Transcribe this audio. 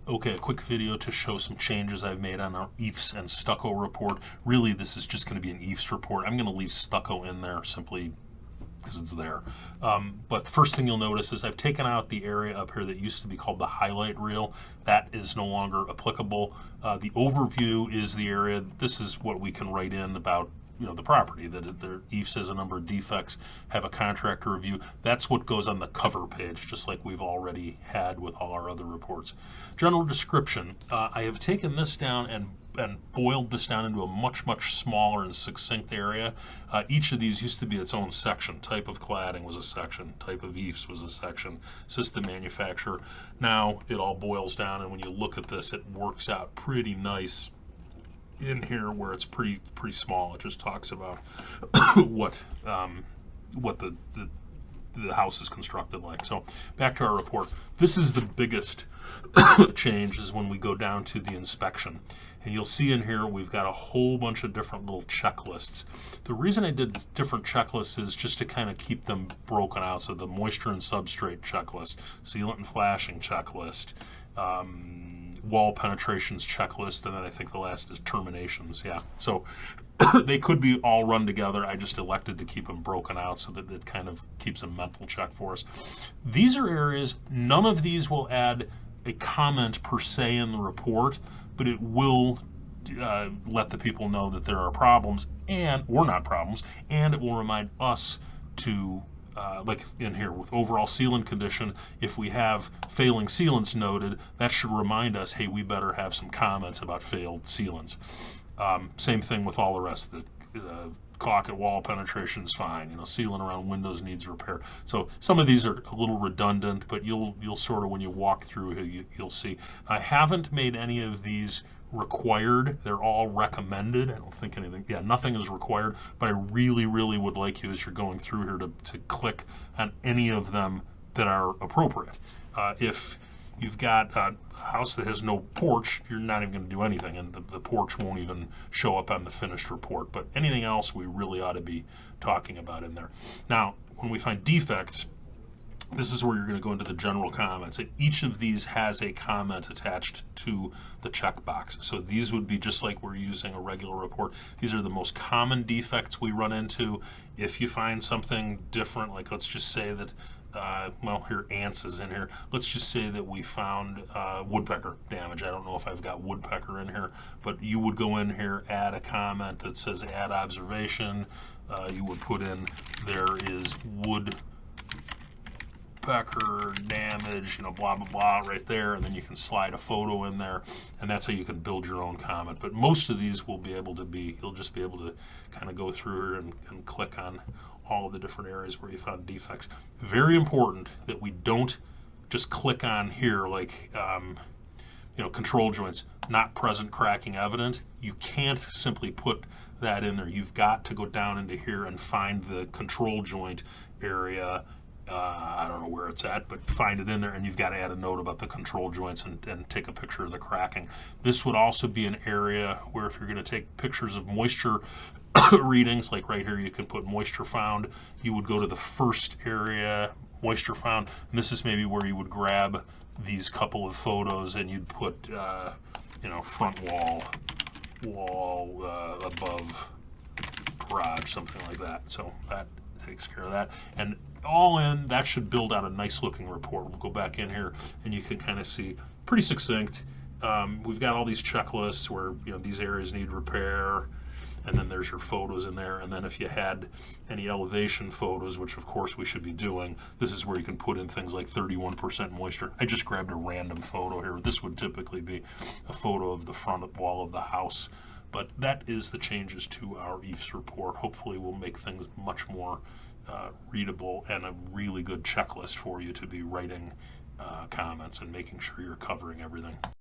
Okay, a quick video to show some changes I've made on our EIFS and stucco report. Really, this is just going to be an EIFS report. I'm going to leave stucco in there simply because it's there. But the first thing you'll notice is I've taken out the area up here that used to be called the highlight reel. That is no longer applicable. The overview is the area. This is what we can write in about the property, that their EIFS has a number of defects, have a contractor review. That's what goes on the cover page, just like we've already had with all our other reports. General description, I have taken this down and boiled this down into a much smaller and succinct area. Each of these used to be its own section. Type of cladding was a section, type of EIFS was a section, system manufacturer. Now it all boils down, and when you look at this, it works out pretty nice in here where it's pretty small. It just talks about what the house is constructed like. So back to our report. This is the biggest change, is when we go down to the inspection. And you'll see in here we've got a whole bunch of different little checklists. The reason I did different checklists is just to kind of keep them broken out. So the moisture and substrate checklist, sealant and flashing checklist, wall penetrations checklist, and then I think the last is terminations. Yeah, so they could be all run together. I just elected to keep them broken out so that it kind of keeps a mental check for us. These are areas, none of these will add a comment per se in the report, but it will let the people know that there are problems, or not problems, and it will remind us to like in here with overall sealant condition, if we have failing sealants noted, that should remind us, hey, we better have some comments about failed sealants. Same thing with all the rest. The caulk at wall penetration is fine. Sealant around windows needs repair. So some of these are a little redundant, but you'll sort of, when you walk through here, you'll see. I haven't made any of these required. They're all recommended. I don't think anything, nothing is required, but I really would like you, as you're going through here, to click on any of them that are appropriate. If you've got a house that has no porch, you're not even going to do anything, and the porch won't even show up on the finished report. But anything else we really ought to be talking about in there. Now, when we find defects, this is where you're going to go into the general comments. Each of these has a comment attached to the checkbox. So these would be just like we're using a regular report. These are the most common defects we run into. If you find something different, like let's just say that, well, here ants is in here. Let's just say that we found woodpecker damage. I don't know if I've got woodpecker in here, but you would go in here, add a comment that says add observation. You would put in, there is woodpecker damage, blah blah blah, right there, and then you can slide a photo in there, and that's how you can build your own comment. But most of these will be able to you'll just be able to kind of go through here and click on all of the different areas where you found defects. Very important that we don't just click on here like control joints not present, cracking evident. You can't simply put that in there. You've got to go down into here and find the control joint area. I don't know where it's at, but find it in there, and you've got to add a note about the control joints and take a picture of the cracking. This would also be an area where, if you're going to take pictures of moisture readings, like right here, you can put moisture found. You would go to the first area, moisture found, and this is maybe where you would grab these couple of photos and you'd put, front wall above garage, something like that. So that takes care of that. And all in, that should build out a nice looking report. We'll go back in here and you can kind of see, pretty succinct. We've got all these checklists where these areas need repair, and then there's your photos in there. And then if you had any elevation photos, which of course we should be doing, this is where you can put in things like 31% moisture. I just grabbed a random photo here. This would typically be a photo of the front wall of the house. But that is the changes to our EIFS report. Hopefully we'll make things much more readable, and a really good checklist for you to be writing comments and making sure you're covering everything.